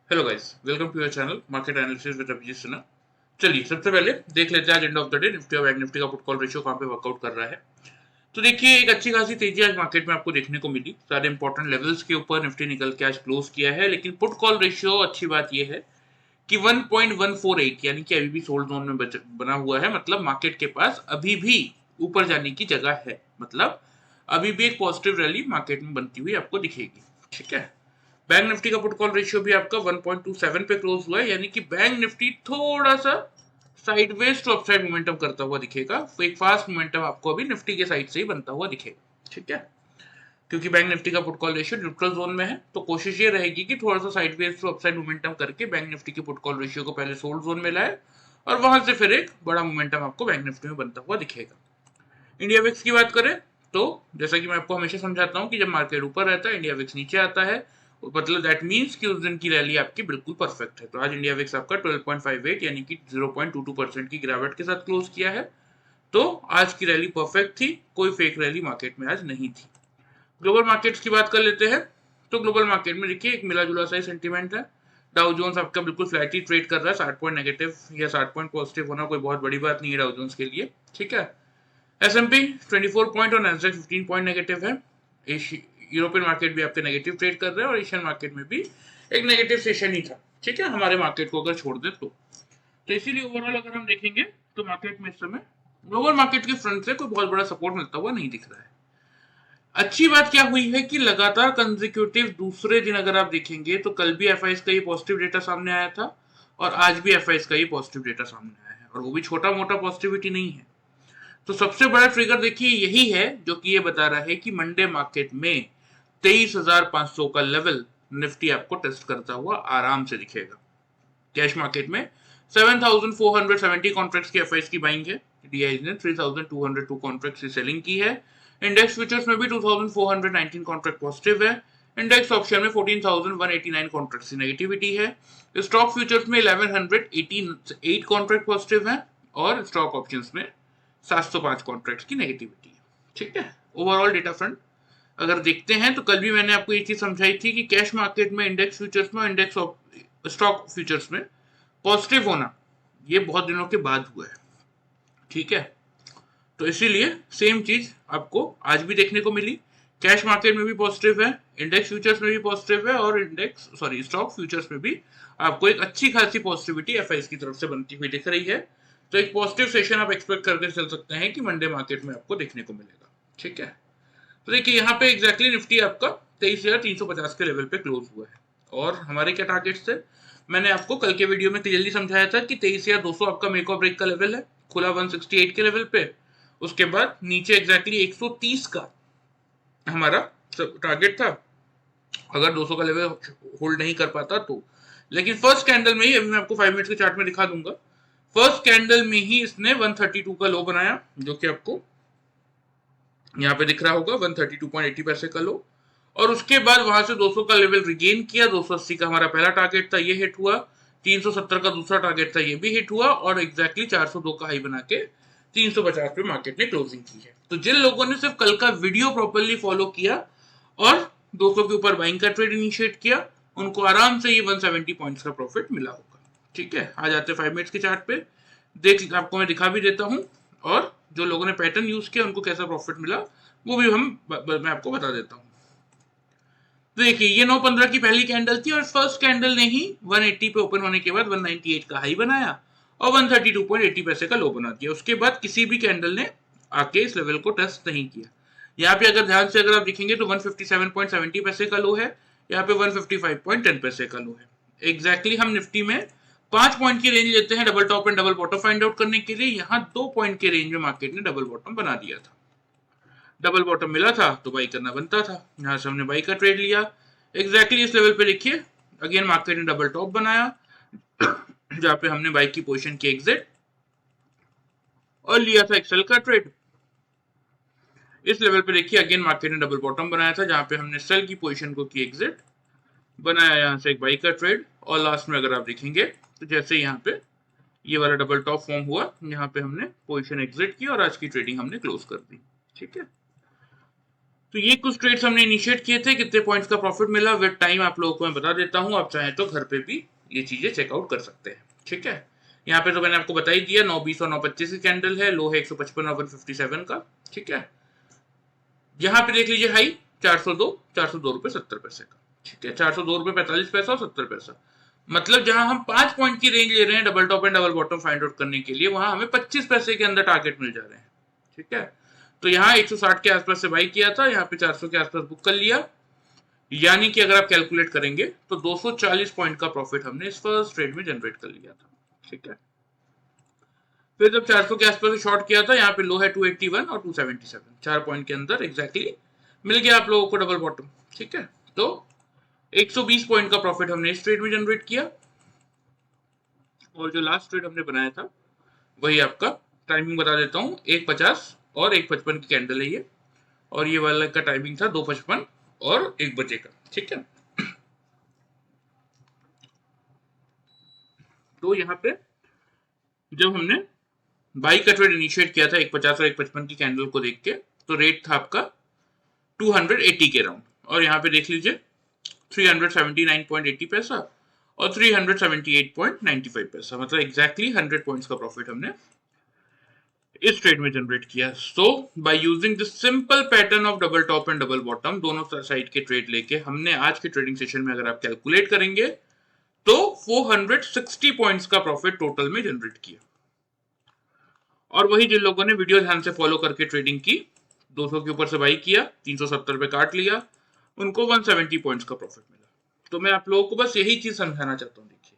Hello guys, welcome to your channel market analysis with Abhijit Sinha. चलिए सबसे पहले देख लेते हैं आज end of the day Nifty और बैंक निफ्टी का पुट कॉल रेशियो कहाँ पे वर्कआउट कर रहा है। तो देखिए एक अच्छी खासी तेजी आज मार्केट में आपको देखने को मिली। सारे इंपॉर्टेंट लेवल्स के ऊपर निफ्टी निकल के आज क्लोज किया है, लेकिन पुट कॉल रेशियो अच्छी बात यह है कि 1.148 यानी कि अभी भी सोल्ड जोन में बना हुआ है। मतलब मार्केट के पास अभी भी ऊपर जाने की जगह है। मतलब अभी भी एक पॉजिटिव रैली मार्केट में बनती हुई आपको दिखेगी। ठीक है, बैंक निफ्टी का पुट कॉल रेशियो भी आपका 1.27 पे क्लोज हुआ है, यानी कि बैंक निफ्टी थोड़ा सा साइडवेज टू अपसाइड मोमेंटम करता हुआ दिखेगा। तो एक फास्ट मोमेंटम आपको अभी निफ्टी के साइड से ही बनता हुआ दिखेगा। ठीक है, क्योंकि बैंक निफ्टी का put call ratio neutral zone में है, तो कोशिश ये रहेगी कि थोड़ा सा साइडवेज टू अपसाइड मोमेंटम करके बैंक निफ्टी के पुट कॉल रेशियो को पहले सोल्ड जोन में लाए और वहां से फिर एक बड़ा मोमेंटम आपको बैंक निफ्टी में बनता हुआ दिखेगा। इंडिया विक्स की बात करें तो जैसा कि मैं आपको हमेशा समझाता हूं कि जब मार्केट ऊपर रहता है इंडिया विक्स नीचे आता है, मतलब दैट मींस कि उस दिन की रैली आपकी बिल्कुल परफेक्ट है। तो आज इंडिया विक्स आपका 12.58 यानी कि 0.22% की गिरावट के साथ क्लोज किया है। तो आज की रैली परफेक्ट थी, कोई फेक रैली मार्केट में आज नहीं थी। ग्लोबल मार्केट्स की बात कर लेते हैं। तो ग्लोबल मार्केट में देखिए एक मिला जुला सा ही सेंटीमेंट है। डाउ जोन्स आपका बिल्कुल फ्लैट ही ट्रेड कर रहा है। 60 पॉइंट नेगेटिव या 60 पॉइंट पॉजिटिव होना कोई बहुत बड़ी बात नहीं है डाउ जोन्स के लिए। ठीक है, S&P 24 पॉइंट और नैस्डैक 15 पॉइंट नेगेटिव है। यूरोपियन मार्केट भी आपके नेगेटिव ट्रेड कर रहे हैं और एशियन मार्केट में भी एक नेगेटिव सेशन ही था। ठीक है, हमारे मार्केट को अगर छोड़ दे तो इसीलिए ओवरऑल अगर हम देखेंगे तो मार्केट में इस समय ग्लोबल मार्केट के फ्रंट से कोई बहुत बड़ा सपोर्ट मिलता हुआ नहीं दिख रहा है। अच्छी बात क्या हुई है कि लगातार कंसेक्यूटिव दूसरे दिन अगर आप देखेंगे तो कल भी एफआईएस का ये पॉजिटिव डेटा सामने आया था और आज भी एफआईएस का ये पॉजिटिव डेटा सामने आया है, और वो भी छोटा मोटा पॉजिटिविटी नहीं है। तो सबसे बड़ा ट्रिगर देखिए यही है जो कि ये बता रहा है कि मंडे मार्केट में 23,500 का लेवल निफ्टी आपको टेस्ट करता हुआ आराम से दिखेगा। कैश मार्केट में 7,470 कॉन्ट्रैक्ट्स की एफआईएस की बाइंग है। डीआईज ने 3,202 कॉन्ट्रैक्ट्स की सेलिंग की है। इंडेक्स फ्यूचर्स में भी 2,419 कॉन्ट्रैक्ट पॉजिटिव है। इंडेक्स ऑप्शन में 14,189 कॉन्ट्रैक्ट्स की नेगेटिविटी है। स्टॉक फ्यूचर्स में 1,188 कॉन्ट्रैक्ट पॉजिटिव है और स्टॉक ऑप्शंस में 705 कॉन्ट्रैक्ट्स की नेगेटिविटी है। ठीक है, ओवरऑल डेटा फ्रंट अगर देखते हैं तो कल भी मैंने आपको ये चीज समझाई थी कि कैश मार्केट में इंडेक्स फ्यूचर्स में इंडेक्स स्टॉक फ्यूचर्स में पॉजिटिव होना ये बहुत दिनों के बाद हुआ है। ठीक है, तो इसीलिए सेम चीज आपको आज भी देखने को मिली। कैश मार्केट में भी पॉजिटिव है, इंडेक्स फ्यूचर्स में भी पॉजिटिव है और स्टॉक फ्यूचर्स में भी आपको एक अच्छी खासी पॉजिटिविटी एफआईएस की तरफ से बनती हुई दिख रही है। तो एक पॉजिटिव सेशन आप एक्सपेक्ट करके चल सकते हैं कि मंडे मार्केट में आपको देखने को मिलेगा। ठीक है, तो देखिए यहाँ पे एग्जैक्टली निफ्टी आपका 23,350 के लेवल पे क्लोज हुआ है और हमारे क्या टारगेट्स थे मैंने आपको कल के वीडियो में क्लियरली समझाया था कि 23,200 आपका मेक और ब्रेक का लेवल है, खुला 168 के लेवल पे। उसके बाद नीचे एग्जैक्टली 130 का हमारा टारगेट था अगर 200 का लेवल होल्ड नहीं कर पाता तो। लेकिन फर्स्ट कैंडल में ही, अभी मैं आपको 5 मिनट्स के चार्ट में दिखा दूंगा, फर्स्ट कैंडल में ही इसने 132 का लो बनाया जो कि आपको यहाँ पे दिख रहा होगा 132.80 पैसे का लो, और उसके बाद वहां से 200 का लेवल रिगेन किया। 280 का हमारा पहला टारगेट था, ये हिट हुआ। 370 का दूसरा टारगेट था, ये भी हिट हुआ और एग्जैक्टली 402 का हाई बना के 350 पे मार्केट ने क्लोजिंग की है। तो जिन लोगों ने सिर्फ कल का वीडियो प्रॉपरली फॉलो किया और 200 के ऊपर बाइंग का ट्रेड इनिशिएट किया, उनको आराम से ये 170 पॉइंट्स का प्रॉफिट मिला होगा। ठीक है, आ जाते हैं 5 मिनट्स के चार्ट पे, देख आपको मैं दिखा भी देता हूँ और जो लोगों ने पैटर्न यूज किया उनको कैसा प्रॉफिट मिला वो भी मैं आपको बता देता हूँ। तो देखिए ये 9:15 की पहली कैंडल थी और फर्स्ट कैंडल ने ही 180 पे ओपन होने के बाद 198 का हाई बनाया और 132.80 पैसे का लो बना दिया। उसके बाद किसी भी कैंडल ने आके इस लेवल को टेस्ट नहीं किया। यहाँ पे अगर ध्यान से अगर आप देखेंगे तो 157.70 पैसे का लो है, यहाँ पे 155.10 पैसे का लो है। एग्जैक्टली हम निफ्टी में 5 पॉइंट की रेंज लेते हैं double top and double bottom find out करने के लिए। यहाँ 2 पॉइंट के रेंज में मार्केट ने डबल बॉटम बना दिया था। डबल बॉटम मिला था तो बाई करना बनता था, यहाँ से हमने बाई का ट्रेड लिया। एग्जैक्टली इस लेवल पे देखिए अगेन मार्केट ने डबल टॉप बनाया जहाँ पे हमने बाई की पोजीशन की एग्जिट और लिया था एक्सेल का ट्रेड। इस लेवल पे देखिए अगेन मार्केट ने डबल बॉटम बनाया था जहाँ पे हमने सेल की पोजीशन को की एग्जिट, बनाया यहाँ से एक बाई का ट्रेड और लास्ट में अगर आप देखेंगे तो जैसे यहाँ पे ये वाला डबल टॉप फॉर्म हुआ, यहाँ पे हमने पोजीशन एग्जिट की और आज की ट्रेडिंग हमने क्लोज कर दी। ठीक है, तो ये कुछ ट्रेड्स हमने इनिशिएट किए थे, कितने पॉइंट्स का प्रॉफिट मिला विद टाइम आप लोगों को मैं बता देता हूँ, आप चाहें तो घर पे भी ये चीजें चेकआउट कर सकते हैं। ठीक है, यहाँ पे तो मैंने आपको बता ही दिया, 9:20 और 9:25 की कैंडल है, लो है 155 और 157 का। ठीक है, यहाँ पे देख लीजिए हाई 402 रुपए 70 पैसे का। ठीक है, 402 रुपए 45 पैसा और 70 पैसा। मतलब जहां हम 5 पॉइंट की रेंज ले रहे हैं double top and double bottom find out करने के लिए, वहां हमें 25 पैसे के अंदर टारगेट मिल जा रहे हैं। ठीक है, तो यहाँ 160 के आसपास से बाई किया था, यहाँ पे 400 के आसपास बुक कर लिया, यानी कि अगर आप कैलकुलेट करेंगे तो 240 पॉइंट का प्रॉफिट हमने इस फर्स्ट ट्रेड में जनरेट कर लिया था। ठीक है, फिर जब 400 के आसपास शॉर्ट किया था, यहाँ पे लो है 281 और 277, 4 पॉइंट के अंदर एग्जैक्टली मिल गया आप लोगों को डबल बॉटम। ठीक है, तो 120 पॉइंट का प्रॉफिट हमने इस ट्रेड में जनरेट किया, और जो लास्ट ट्रेड हमने बनाया था वही आपका टाइमिंग बता देता हूँ, 1:50 और 1:55 की कैंडल है ये, और ये वाला का टाइमिंग था 2:55 और 1 बजे का। ठीक है, तो यहाँ पे जब हमने बाई का ट्रेड इनिशिएट किया था 1:50 और 1:55 की कैंडल को देख के, तो रेट था आपका 280 के राउंड, और यहाँ पे देख लीजिए 379.80 पैसा और 378.95 पैसा, मतलब एग्जैक्टली 100 पॉइंट्स का प्रॉफिट हमने इस ट्रेड में जनरेट किया। So by using this simple pattern of double top and double bottom, दोनों साइड के ट्रेड लेके हमने आज के ट्रेडिंग सेशन में अगर आप कैलकुलेट करेंगे तो 460 पॉइंट्स का प्रॉफिट टोटल में जनरेट किया। और वही जिन लोगों ने वीडियो ध्यान से फॉलो करके ट्रेडिंग की, 200 के ऊपर से बाई किया, 370 पे काट लिया, उनको 170 पॉइंट्स का प्रॉफिट मिला। तो मैं आप लोगों को बस यही चीज समझाना चाहता हूँ, देखिए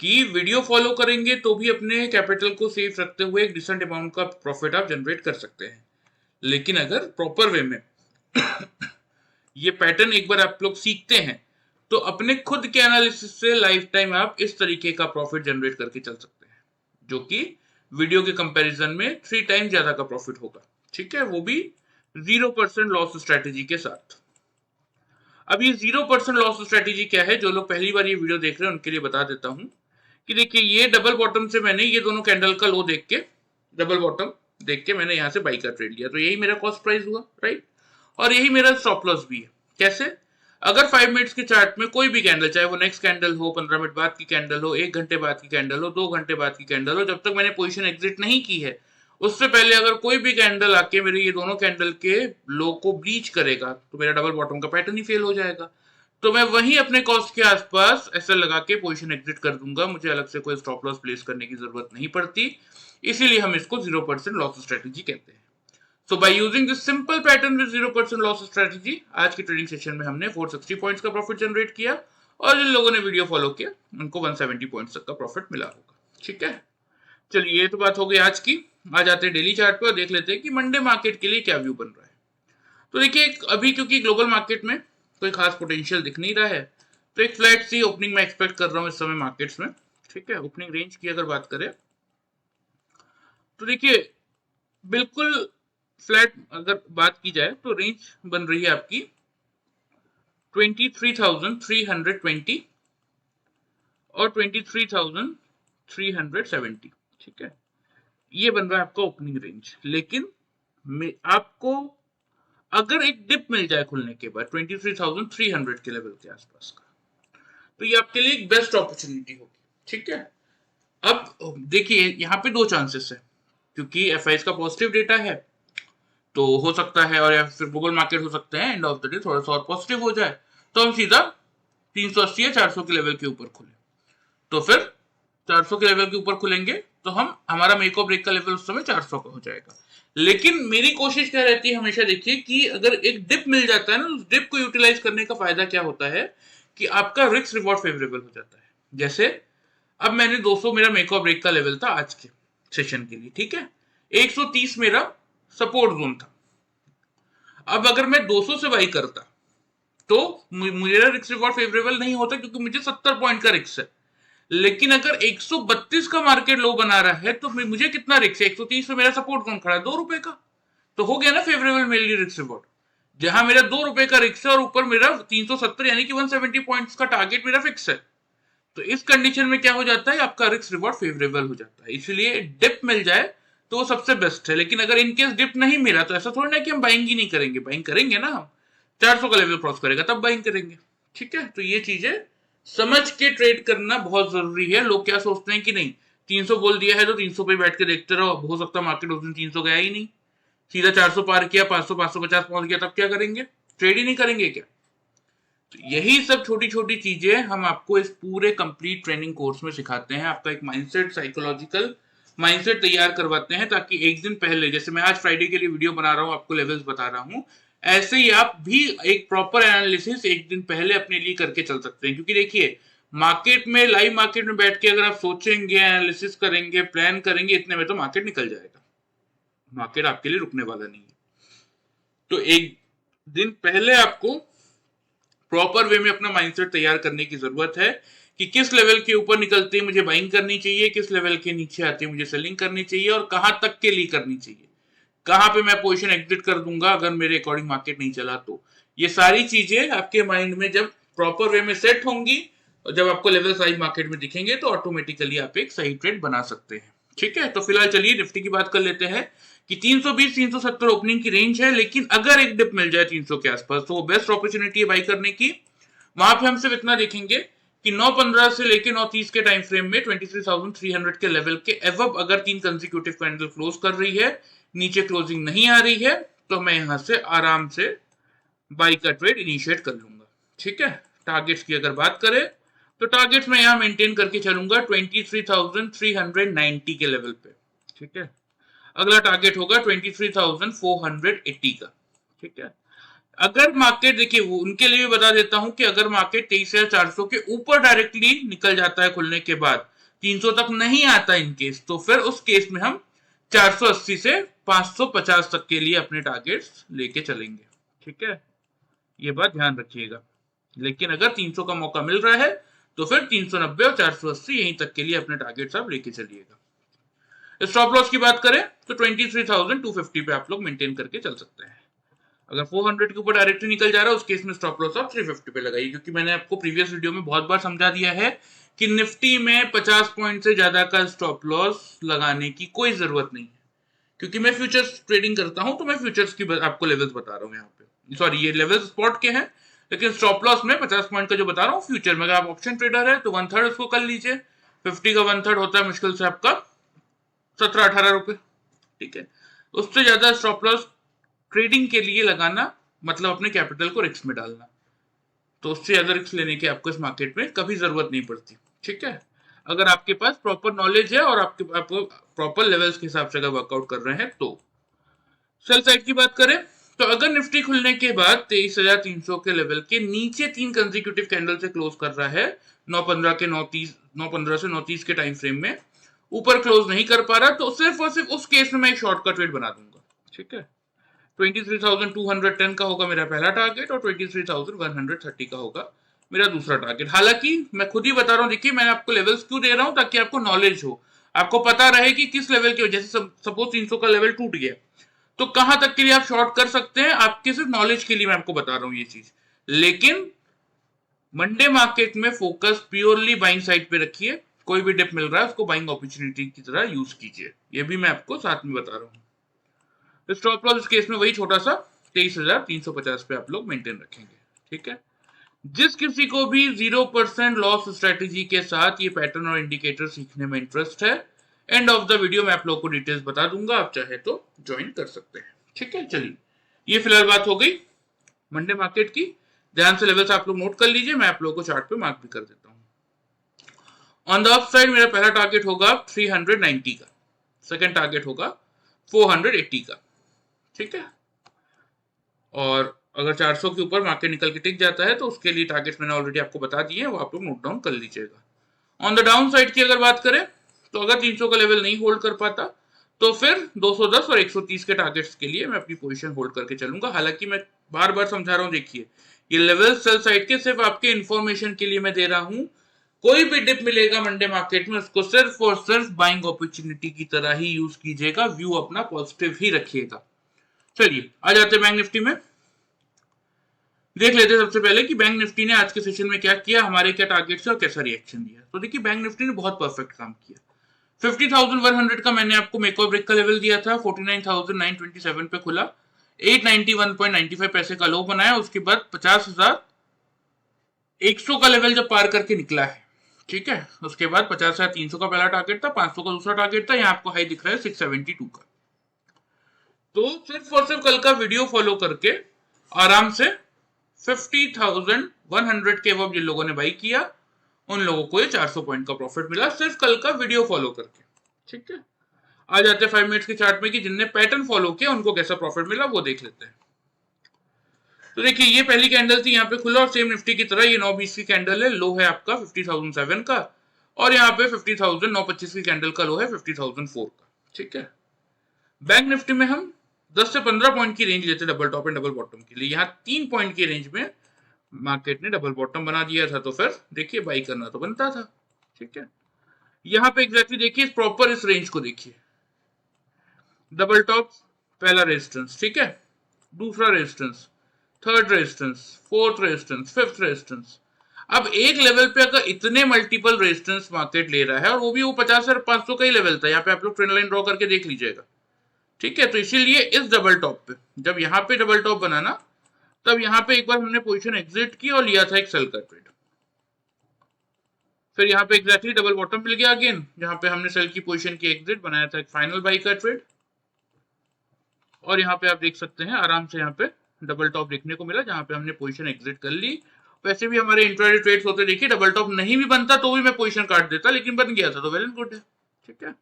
कि वीडियो फॉलो करेंगे तो भी अपने कैपिटल को सेफ रखते हुए एक डिसेंट अमाउंट का प्रॉफिट आप जनरेट कर सकते हैं, लेकिन अगर प्रॉपर वे में ये पैटर्न एक बार आप लोग सीखते हैं तो अपने खुद के एनालिसिस से लाइफ टाइम आप इस तरीके का प्रॉफिट जनरेट करके चल सकते हैं, जो कि वीडियो के कंपैरिजन में 3 टाइम ज्यादा का प्रॉफिट होगा। ठीक है, वो भी 0% लॉस स्ट्रेटेजी के साथ। अब ये 0% लॉस स्ट्रेटेजी क्या है, जो लोग पहली बार ये वीडियो देख रहे हैं उनके लिए बता देता हूं कि देखिए ये डबल बॉटम से मैंने ये दोनों कैंडल का लो देख के, डबल बॉटम देख के मैंने यहां से बाई का ट्रेड लिया, तो यही मेरा कॉस्ट प्राइस हुआ, राइट, और यही मेरा स्टॉप लॉस भी है। कैसे? अगर 5 मिनट्स के चार्ट में कोई भी कैंडल, चाहे वो नेक्स्ट कैंडल हो, 15 मिनट बाद की कैंडल हो, 1 घंटे बाद की कैंडल हो, 2 घंटे बाद की कैंडल हो, जब तक मैंने पोजीशन एग्जिट नहीं की है उससे पहले अगर कोई भी कैंडल आके मेरे ये दोनों कैंडल के लो को ब्रीच करेगा तो मेरा डबल बॉटम का पैटर्न ही फेल हो जाएगा। तो मैं वहीं अपने कॉस्ट के आसपास ऐसा लगा के पोजीशन एग्जिट कर दूंगा, मुझे अलग से कोई स्टॉप लॉस प्लेस करने की जरूरत नहीं पड़ती, इसीलिए हम इसको 0% लॉस स्ट्रेटेजी कहते हैं। So by using this simple pattern with 0% loss strategy, आज के ट्रेडिंग सेशन में हमने 460 पॉइंट्स का प्रॉफिट जनरेट किया, और जिन लोगों ने वीडियो फॉलो किया उनको 170 पॉइंट्स तक का प्रॉफिट मिला होगा। ठीक है, चलिए ये तो बात हो गई आज की। आ जाते हैं डेली चार्ट पे और देख लेते हैं कि मंडे मार्केट के लिए क्या व्यू बन रहा है। तो देखिए अभी क्योंकि ग्लोबल मार्केट में कोई खास पोटेंशियल दिख नहीं रहा है, तो एक फ्लैट सी ओपनिंग में एक्सपेक्ट कर रहा हूँ इस समय मार्केट्स में। ठीक है, ओपनिंग रेंज की अगर बात करें तो देखिए बिल्कुल फ्लैट अगर बात की जाए तो रेंज बन रही है आपकी 23,320 और 23,370। ठीक है, ये बन रहा है आपका ओपनिंग रेंज, लेकिन आपको अगर एक डिप मिल जाए खुलने के बाद 23,300 के लेवल के आसपास का, तो ये आपके लिए एक बेस्ट अपॉर्चुनिटी होगी। ठीक है, अब देखिए यहाँ पे 2 चांसेस है, क्योंकि एफआईएस का पॉजिटिव डेटा है तो हो सकता है, और या फिर ग्लोबल मार्केट हो सकते हैं एंड ऑफ द डे थोड़ा सा और पॉजिटिव हो जाए तो हम सीधा 380 या 400 के लेवल के ऊपर खुले, तो फिर 400 के लेवल के ऊपर खुलेंगे तो हमारा मेक और ब्रेक का लेवल उस समय 400 का हो जाएगा। लेकिन मेरी कोशिश क्या रहती है हमेशा, देखिए कि अगर एक डिप मिल जाता है ना, उस डिप को यूटिलाइज करने का फायदा क्या होता है कि आपका रिस्क रिवॉर्ड फेवरेबल हो जाता है। जैसे अब मैंने 200 मेरा मेक और ब्रेक का लेवल था आज के सेशन के लिए, ठीक है, 130 मेरा सपोर्ट जोन था। अब अगर मैं 200 से बाई करता तो मेरा रिस्क रिवॉर्ड फेवरेबल नहीं होता, क्योंकि मुझे 70 पॉइंट का रिस्क है। लेकिन अगर 132 का मार्केट लो बना रहा है तो मुझे कितना रिस्क है, 130 पे मेरा सपोर्ट जोन खड़ा है 2 रुपए का, तो हो गया ना फेवरेबल मेरे लिए रिस्क रिवॉर्ड। जहां मेरा 2 रुपए का रिस्क है और ऊपर मेरा 370 यानी कि 170 पॉइंट्स का टारगेट मेरा फिक्स है, तो इस कंडीशन में क्या हो जाता है, आपका रिस्क रिवॉर्ड फेवरेबल हो जाता है। इसलिए डिप मिल जाए तो वो सबसे बेस्ट है। लेकिन अगर इनकेस डिप नहीं मिला तो ऐसा थोड़ी ना कि हम बाइंग ही नहीं करेंगे, बाइंग करेंगे ना। हम 400 का लेवल क्रॉस करेगा तब बाइंग करेंगे। ठीक है, तो ये चीजें समझ के ट्रेड करना बहुत जरूरी है। लोग क्या सोचते हैं कि नहीं 300 बोल दिया है तो 300 पे बैठ के देखते रहो, हो सकता मार्केट उस दिन 300 गया ही नहीं, सीधा 400 पार किया, 500 550 पहुंच गया, तब क्या करेंगे? ट्रेड ही नहीं करेंगे क्या? तो यही सब छोटी छोटी चीजें हम आपको इस पूरे कंप्लीट ट्रेनिंग कोर्स में सिखाते हैं। आपका एक माइंडसेट, साइकोलॉजिकल माइंडसेट तैयार करवाते हैं, ताकि एक दिन पहले, जैसे मैं आज फ्राइडे के लिए वीडियो बना रहा हूँ, आपको लेवल्स बता रहा हूँ, ऐसे ही आप भी एक प्रॉपर एनालिसिस एक दिन पहले अपने लिए करके चल सकते हैं। क्योंकि देखिए मार्केट में, लाइव मार्केट में बैठ के अगर आप सोचेंगे, एनालिसिस करेंगे, प्लान करेंगे, इतने में तो मार्केट निकल जाएगा। मार्केट आपके लिए रुकने वाला नहीं है। तो एक दिन पहले आपको प्रॉपर वे में अपना माइंडसेट तैयार करने की जरूरत है कि किस लेवल के ऊपर निकलते ही मुझे बाइंग करनी चाहिए, किस लेवल के नीचे आते ही मुझे सेलिंग करनी चाहिए, और कहां तक के लिए करनी चाहिए, कहां पे मैं पोजीशन एग्जिट कर दूंगा अगर मेरे अकॉर्डिंग मार्केट नहीं चला तो। ये सारी चीजें आपके माइंड में जब प्रॉपर वे में सेट होंगी और जब आपको लेवल साइज मार्केट में दिखेंगे तो ऑटोमेटिकली आप एक सही ट्रेड बना सकते हैं। ठीक है, तो फिलहाल चलिए निफ्टी की बात कर लेते हैं कि 320 370 ओपनिंग की रेंज है, लेकिन अगर एक डिप मिल जाए 300 के आसपास तो वो बेस्ट अपॉर्चुनिटी है बाई करने की। वहां पे हम सिर्फ इतना देखेंगे कि 9:15 से लेके 9:30 के टाइम फ्रेम में 23,300 के लेवल के एवब अगर 3 कंसेक्यूटिव कैंडल क्लोज कर रही है, नीचे क्लोजिंग नहीं आ रही है, तो मैं यहां से आराम से बाई का ट्रेड इनिशिएट कर लूंगा। ठीक है, टारगेट्स की अगर बात करें तो टारगेट्स मैं यहां मेंटेन करके चलूंगा 23,390 के लेवल पे। ठीक है, अगला टारगेट होगा 23,480 का। ठीक है, अगर मार्केट, देखिए वो उनके लिए भी बता देता हूं कि अगर मार्केट 23,400 के ऊपर डायरेक्टली निकल जाता है खुलने के बाद, 300 तक नहीं आता इन केस, तो फिर उस केस में हम 480 से 550 तक के लिए अपने टारगेट्स लेके चलेंगे। ठीक है, ये बात ध्यान रखिएगा। लेकिन अगर 300 का मौका मिल रहा है तो फिर 390 और 480 यहीं तक के लिए अपने टारगेट्स आप लेके चलिएगा। स्टॉप लॉस की बात करें तो 23,250 पे आप लोग मेंटेन करके चल सकते हैं। अगर 400 के ऊपर डायरेक्टली निकल जा रहा है उस केस में स्टॉप लॉस आप 350 पे लगाइए, क्योंकि मैंने आपको प्रीवियस वीडियो में बहुत बार समझा दिया है कि निफ्टी में 50 पॉइंट से ज्यादा का स्टॉप लॉस लगाने की कोई जरूरत नहीं है। क्योंकि मैं फ्यूचर्स ट्रेडिंग करता हूं तो मैं फ्यूचर्स की आपको लेवल्स बता रहा हूं यहाँ पे। सॉरी, ये लेवल्स स्पॉट के हैं, लेकिन स्टॉप लॉस में 50 पॉइंट का जो बता रहा हूँ फ्यूचर में। अगर आप ऑप्शन ट्रेडर है तो 1/3 उसको कर लीजिए। 50 का 1/3 होता है मुश्किल से आपका 17-18 रुपए। ठीक है, उससे ज्यादा स्टॉप लॉस ट्रेडिंग के लिए लगाना मतलब अपने कैपिटल को रिस्क में डालना, तो उससे ज्यादा रिस्क लेने की आपको इस मार्केट में कभी जरूरत नहीं पड़ती। ठीक है, अगर आपके पास प्रॉपर नॉलेज है और आपको प्रॉपर लेवल्स के हिसाब से अगर वर्कआउट कर रहे हैं तो। सेल साइड की बात करें तो अगर निफ्टी खुलने के बाद 23,300 के लेवल के नीचे 3 कंसेक्यूटिव कैंडल से क्लोज कर रहा है, 9:15 के 9:15 से 9:30 के टाइम फ्रेम में ऊपर क्लोज नहीं कर पा रहा, तो सिर्फ और सिर्फ उस केस में मैं एक शॉर्ट का ट्रेड बना दूंगा। ठीक है, 23,210 का होगा मेरा पहला टारगेट और 23,130 का होगा मेरा दूसरा टारगेट। हालांकि मैं खुद ही बता रहा हूं, देखिए मैं आपको लेवल्स क्यों दे रहा हूं, ताकि आपको नॉलेज हो, आपको पता रहे कि किस लेवल की वजह से, सपोज 300 का लेवल टूट गया तो कहां तक के लिए आप शॉर्ट कर सकते हैं। आपके सिर्फ नॉलेज के लिए मैं आपको बता रहा हूं ये चीज। लेकिन मंडे मार्केट में फोकस प्योरली बाइंग साइड पे रखिए। कोई भी डिप मिल रहा है उसको बाइंग अपॉर्चुनिटी की तरह यूज कीजिए, ये भी मैं आपको साथ में बता रहा हूं। स्टॉप लॉस इस केस में वही छोटा सा 23,350 पे आप लोग मेंटेन रखेंगे। ठीक है, जिस किसी को भी 0% लॉस स्ट्रेटेजी के साथ ये पैटर्न और इंडिकेटर सीखने में इंटरेस्ट है, एंड ऑफ द वीडियो मैं आप लोगों को डिटेल्स बता दूंगा, आप चाहे तो ज्वाइन कर सकते हैं। ठीक है, चलिए ये फिलहाल बात हो गई मंडे मार्केट की। ध्यान से लेवल्स आप लोग नोट कर लीजिए, मैं आप लोगों को चार्ट पे मार्क भी कर देता हूं। ऑन द अप साइड मेरा पहला टारगेट होगा 390 का, सेकंड टारगेट होगा 480 का। ठीक है, और अगर 400 के ऊपर मार्केट निकल के टिक जाता है तो उसके लिए टारगेट्स मैंने ऑलरेडी आपको बता दिए हैं, वो आप लोग नोट डाउन कर लीजिएगा। ऑन द डाउन साइड की अगर बात करें तो अगर 300 का लेवल नहीं होल्ड कर पाता तो फिर 210 और 130 के टारगेट्स के लिए मैं अपनी पोजीशन होल्ड करके चलूंगा। हालांकि मैं बार बार समझा रहा हूं, देखिए ये लेवल सेल साइड के सिर्फ आपके इंफॉर्मेशन के लिए मैं दे रहा हूं। कोई भी डिप मिलेगा मंडे मार्केट में उसको सिर्फ और सिर्फ बाइंग अपॉर्चुनिटी की तरह ही यूज कीजिएगा, व्यू अपना पॉजिटिव ही रखिएगा। चलिए आ जाते हैं बैंक निफ्टी में। देख लेते हैं सबसे पहले कि बैंक निफ्टी ने आज के सेशन में क्या किया, हमारे क्या टारगेट्स और कैसा रिएक्शन दिया। तो देखिए बैंक निफ्टी ने बहुत परफेक्ट काम किया। 50,100 का मैंने आपको मेक और ब्रेक का लेवल दिया था, 49,927 पे खुला, 891.95 पैसे का लो बनाया, उसके बाद 50,100 का लेवल जब पार करके निकला है, ठीक है, उसके बाद 50,300 का पहला टारगेट था, 500 का दूसरा टारगेट था, यहाँ आपको हाई दिख रहा है 672 का। तो सिर्फ और सिर्फ कल का वीडियो फॉलो करके आराम से 50,100 के अब जिन लोगों ने बाई किया उन लोगों को ये 400 पॉइंट का प्रॉफिट मिला सिर्फ कल का वीडियो फॉलो करके, ठीक है। आ जाते हैं 5 मिनट्स के चार्ट में कि जिनने पैटर्न फॉलो किया उनको कैसा प्रॉफिट मिला वो देख लेते हैं। तो देखिए ये पहली कैंडल थी, यहाँ पे खुला और सेम निफ्टी की तरह ये 9:20 की कैंडल है, लो है आपका 50,007 का, और यहाँ पे 50,925 की कैंडल का लो है 50,004 का, ठीक है। बैंक निफ्टी में हम 10 से 15 पॉइंट की रेंज लेते double top and double bottom के लिए, यहाँ 3 पॉइंट की रेंज में मार्केट ने डबल बॉटम बना दिया था, तो फिर देखिए बाई करना तो बनता था, ठीक है। यहाँ पे एग्जैक्टली देखिए प्रॉपर इस रेंज को देखिए, डबल टॉप पहला रेजिस्टेंस, ठीक है, दूसरा resistance, third resistance, fourth resistance, fifth resistance. अब एक लेवल पे अगर इतने मल्टीपल रेजिस्टेंस मार्केट ले रहा है और वो भी वो 50,500 का ही लेवल था, यहाँ पे आप लोग ट्रेंड लाइन ड्रॉ करके देख लीजिएगा, ठीक है। तो इसीलिए इस डबल टॉप पे जब यहाँ पे डबल टॉप बनाना तब यहाँ पे एक बार हमने पोजीशन एग्जिट की और लिया था एक सेल का ट्रेड, फिर यहाँ पे एग्जैक्टली डबल बॉटम मिल गया अगेन, जहां पे हमने सेल की पोजीशन की एग्जिट बनाया था एक फाइनल बाई का ट्रेड, और यहाँ पे आप देख सकते हैं आराम से यहाँ पे डबल टॉप देखने को मिला जहां पे हमने पोजीशन एग्जिट कर ली। वैसे भी हमारे इंट्राडे ट्रेड्स होते देखिए डबल टॉप नहीं भी बनता तो भी मैं पोजीशन काट देता, लेकिन बन गया था तो वेल एंड गुड है, ठीक है।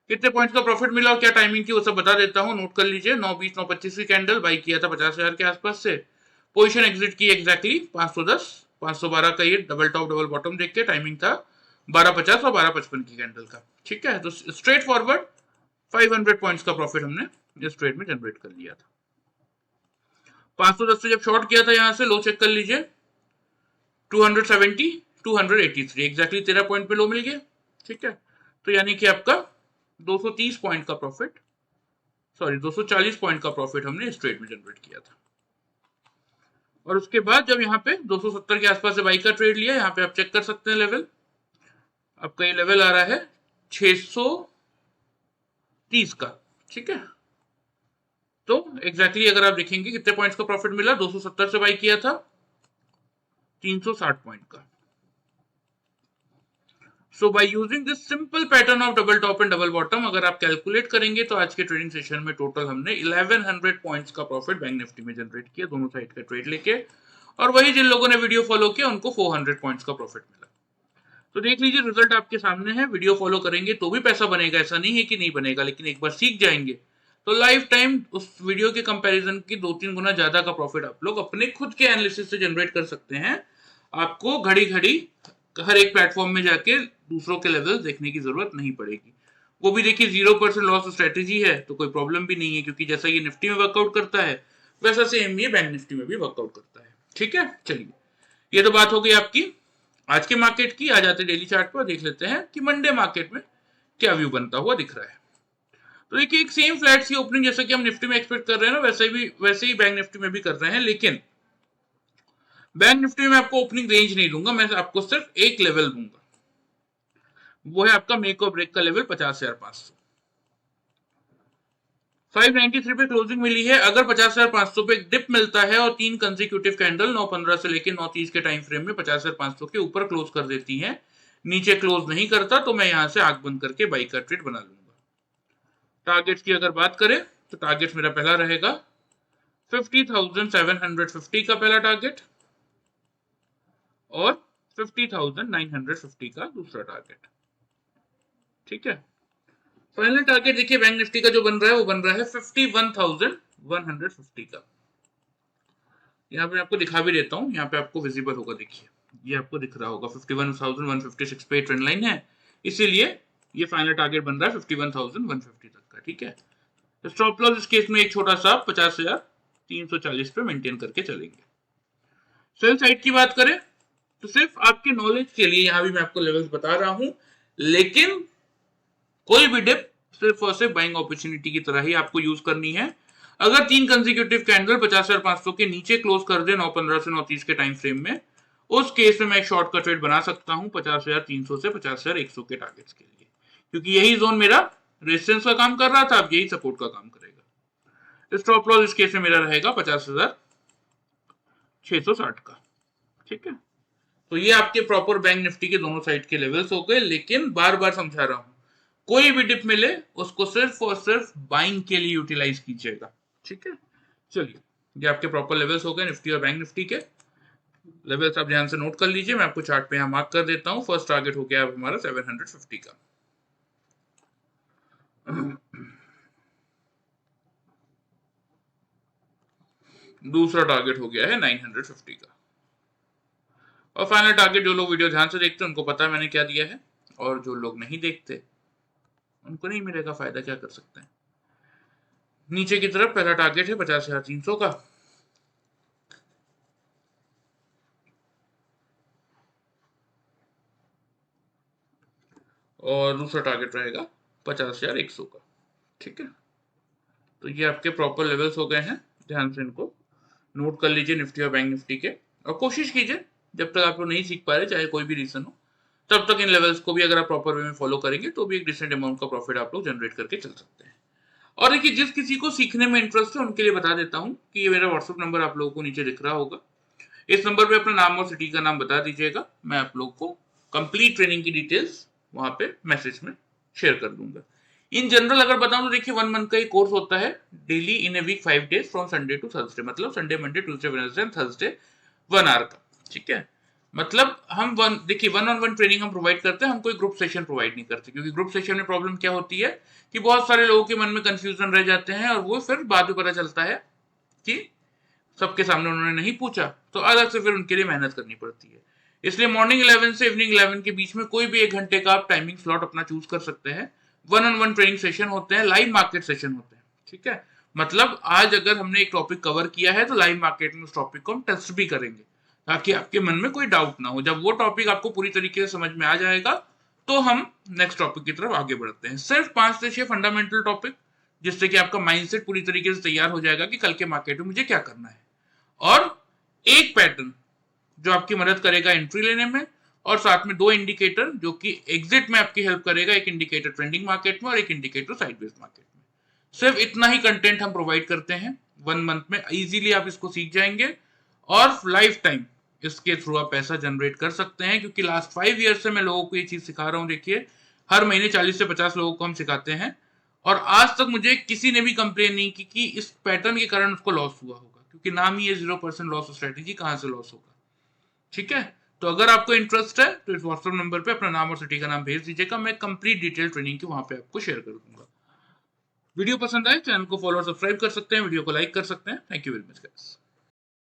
कितने पॉइंट्स का प्रॉफिट मिला और क्या टाइमिंग थी वो सब बता देता हूँ, नोट कर लीजिए। 9:20 9:25 की कैंडल बाई किया था 50,000 के आसपास से, पोजीशन एग्जिट की एग्जैक्टली 510 512 का ये डबल टॉप डबल बॉटम देख के, टाइमिंग था 12:50 और 12:55 की कैंडल का, ठीक है। तो स्ट्रेट फॉरवर्ड 500 पॉइंट्स का प्रॉफिट हमने इस ट्रेड में जनरेट कर लिया था। 510 से जब शॉर्ट किया था यहां से लो चेक कर लीजिए, 270 283 एग्जैक्टली 13 पॉइंट पे लो मिल गया, ठीक है। तो यानी कि आपका 230 पॉइंट का प्रॉफिट, सॉरी 240 पॉइंट का प्रॉफिट हमने इस ट्रेड में जनरेट किया था। और उसके बाद जब यहाँ पे 270 के आसपास से बाई का ट्रेड लिया, यहाँ पे आप चेक कर सकते हैं लेवल, आपका ये लेवल आ रहा है 630 का, ठीक है। तो एग्जैक्टली अगर आप देखेंगे कितने पॉइंट्स का प्रॉफिट मिला, 270 से बाई किया था 360 पॉइंट का। So by using this simple pattern of double top and double bottom अगर आप कैलकुलेट करेंगे तो आज के ट्रेडिंग सेशन में टोटल हमने 1100 पॉइंट्स का प्रॉफिट बैंक निफ्टी में जनरेट किया दोनों साइड का ट्रेड लेके, और वही जिन लोगों ने वीडियो फॉलो किया उनको 400 पॉइंट्स का प्रॉफिट मिला। तो देख लीजिए रिजल्ट आपके सामने है, वीडियो फॉलो करेंगे तो भी पैसा बनेगा, ऐसा नहीं है कि नहीं बनेगा, लेकिन एक बार सीख जाएंगे तो लाइफ टाइम उस वीडियो के कंपैरिजन की 2-3 गुना ज्यादा का प्रॉफिट आप लोग अपने खुद के एनालिसिस से जनरेट कर सकते हैं। आपको घड़ी घड़ी हर एक प्लेटफॉर्म में जाके दूसरों के लेवल देखने की जरूरत नहीं पड़ेगी। वो भी देखिए 0% लॉस स्ट्रेटेजी है तो कोई प्रॉब्लम भी नहीं है, क्योंकि जैसा ये निफ्टी में वर्कआउट करता है वैसा सेम ये बैंक निफ्टी में भी वर्कआउट करता है, ठीक है। चलिए ये तो बात हो गई आपकी आज के मार्केट की। आ जाते डेली चार्ट पर, देख लेते हैं कि मंडे मार्केट में क्या व्यू बनता हुआ दिख रहा है। तो देखिए एक सेम फ्लैट सी ओपनिंग जैसा कि हम निफ्टी में एक्सपेक्ट कर रहे हैं ना, वैसे ही बैंक निफ्टी में भी कर रहे हैं, लेकिन बैंक निफ्टी में आपको ओपनिंग रेंज नहीं दूंगा, मैं आपको सिर्फ एक लेवल दूंगा, वो है आपका मेक और ब्रेक का लेवल 50,500। 593 पे क्लोजिंग मिली है, अगर 50,500 पे डिप मिलता है और 3 कंसेक्यूटिव कैंडल 9:15 से लेकर 9:30 के टाइम फ्रेम में 50,500 के ऊपर क्लोज कर देती हैं, नीचे क्लोज नहीं करता तो मैं यहां से आंख बंद करके बाई का ट्रेड बना लूंगा। टारगेट्स की अगर बात करें तो टारगेट मेरा पहला रहेगा 50,750 का पहला टारगेट और 50,950 का दूसरा टारगेट, ठीक है। फाइनल टारगेट देखिए बैंक निफ्टी का जो बन रहा है वो बन रहा है 51,150 का। यहाँ पे आपको दिखा भी देता हूँ, यहाँ पे आपको विजिबल होगा, देखिए ये आपको दिख रहा होगा 51,156 पे ट्रेंड लाइन है, इसीलिए ये फाइनल टारगेट बन रहा है 51,150 तक का, ठीक है। तो स्टॉप लॉस इस केस में एक छोटा सा 50,340 पे मेंटेन करके चलेंगे। सेल साइड की बात करें तो सिर्फ आपके नॉलेज के लिए यहाँ भी मैं आपको लेवल्स बता रहा हूं, लेकिन कोई भी डिप सिर्फ और सिर्फ बाइंग अपॉर्चुनिटी की तरह ही आपको यूज करनी है। अगर 3 कंसेक्यूटिव कैंडल 50,500 के नीचे क्लोज कर दे 9:15 से 9:30 के टाइम फ्रेम में, उस केस में मैं एक शॉर्ट का ट्रेड बना सकता हूं 50,300 से 50,100 के टारगेट्स के लिए। क्योंकि यही जोन मेरा रेजिस्टेंस का काम कर रहा था, अब यही सपोर्ट का काम करेगा। स्टॉप लॉस इस केस में मेरा रहेगा 50,660 का। ठीक है, तो ये आपके प्रॉपर बैंक निफ्टी के दोनों साइड के लेवल्स हो गए। लेकिन बार बार समझा रहा हूं, कोई भी डिप मिले उसको सिर्फ और सिर्फ बाइंग के लिए यूटिलाइज कीजिएगा। ठीक है, चलिए ये आपके प्रॉपर लेवल्स हो गए निफ्टी और बैंक निफ्टी के। लेवल्स आप ध्यान से नोट कर लीजिए, मैं आपको चार्ट पे यहाँ मार्क कर देता हूँ। फर्स्ट टारगेट हो गया हमारा 750 का, दूसरा टारगेट हो गया है 950 का, और फाइनल टारगेट जो लोग वीडियो ध्यान से देखते हैं उनको पता है मैंने क्या दिया है, और जो लोग नहीं देखते उनको नहीं मिलेगा फायदा, क्या कर सकते हैं। नीचे की तरफ पहला टारगेट है 50,300 का, और दूसरा टारगेट रहेगा 50,100 का। ठीक है, तो ये आपके प्रॉपर लेवल्स हो गए हैं, ध्यान से इनको नोट कर लीजिए निफ्टी और बैंक निफ्टी के। और कोशिश कीजिए जब तक आप लोग नहीं सीख पा रहे, चाहे कोई भी रीजन हो, तब तक इन लेवल्स को भी अगर आप प्रॉपर वे में फॉलो करेंगे तो भी एक डिसेंट अमाउंट का प्रॉफिट आप लोग जनरेट करके चल सकते हैं। और देखिए, जिस किसी को सीखने में इंटरेस्ट है उनके लिए बता देता हूँ कि ये मेरा व्हाट्सएप नंबर आप लोगों को नीचे दिख रहा होगा। इस नंबर पे अपना नाम और सिटी का नाम बता दीजिएगा, मैं आप लोग को कंप्लीट ट्रेनिंग की डिटेल्स वहां पे मैसेज में शेयर कर दूंगा। इन जनरल अगर बताऊं तो देखिए, 1 मंथ का एक कोर्स होता है, daily in a week 5 days from Sunday to Thursday, मतलब Sunday Monday Tuesday Wednesday and Thursday 1 hour का। ठीक है, मतलब हम देखिए 1-on-1 ट्रेनिंग हम प्रोवाइड करते हैं, हम कोई ग्रुप सेशन प्रोवाइड नहीं करते, क्योंकि ग्रुप सेशन में प्रॉब्लम क्या होती है कि बहुत सारे लोगों के मन में कंफ्यूजन रह जाते हैं, और वो फिर बाद में पता चलता है कि सबके सामने उन्होंने नहीं पूछा, तो अलग से फिर उनके लिए मेहनत करनी पड़ती है। इसलिए मॉर्निंग 11 से इवनिंग 11 के बीच में कोई भी 1 घंटे का आप टाइमिंग स्लॉट अपना चूज कर सकते हैं। 1-on-1 ट्रेनिंग सेशन होते हैं, लाइव मार्केट सेशन होते हैं। ठीक है, मतलब आज अगर हमने एक टॉपिक कवर किया है तो लाइव मार्केट में उस टॉपिक को हम टेस्ट भी करेंगे, ताकि आपके मन में कोई डाउट ना हो। जब वो टॉपिक आपको पूरी तरीके से समझ में आ जाएगा तो हम नेक्स्ट टॉपिक की तरफ आगे बढ़ते हैं। सिर्फ 5 से 6 फंडामेंटल टॉपिक, जिससे कि आपका माइंडसेट पूरी तरीके से तैयार हो जाएगा कि कल के मार्केट में मुझे क्या करना है, और एक पैटर्न जो आपकी मदद करेगा एंट्री लेने में, और साथ में 2 इंडिकेटर जो कि एग्जिट में आपकी हेल्प करेगा, एक इंडिकेटर ट्रेंडिंग मार्केट में और एक इंडिकेटर साइडवेज मार्केट में। सिर्फ इतना ही कंटेंट हम प्रोवाइड करते हैं 1 मंथ में, इजीली आप इसको सीख जाएंगे और लाइफ टाइम इसके थ्रू आप पैसा जनरेट कर सकते हैं। क्योंकि लास्ट 5 ईयर से मैं लोगों को ये चीज सिखा रहा हूं। देखिए, हर महीने 40 से 50 लोगों को हम सिखाते हैं, और आज तक मुझे किसी ने भी कंप्लेन नहीं की कि इस पैटर्न के कारण उसको लॉस हुआ होगा, क्योंकि नाम ही है 0% लॉस स्ट्रेटेजी, कहां से लॉस होगा। ठीक है, तो अगर आपको इंटरेस्ट है तो इस व्हाट्सएप नंबर पे अपना नाम और सिटी का नाम भेज दीजिएगा, मैं कंप्लीट डिटेल ट्रेनिंग की वहां पे आपको शेयर कर दूंगा। वीडियो पसंद आए चैनल को फॉलो और सब्सक्राइब कर सकते हैं, वीडियो को लाइक कर सकते हैं। Thank you very much guys.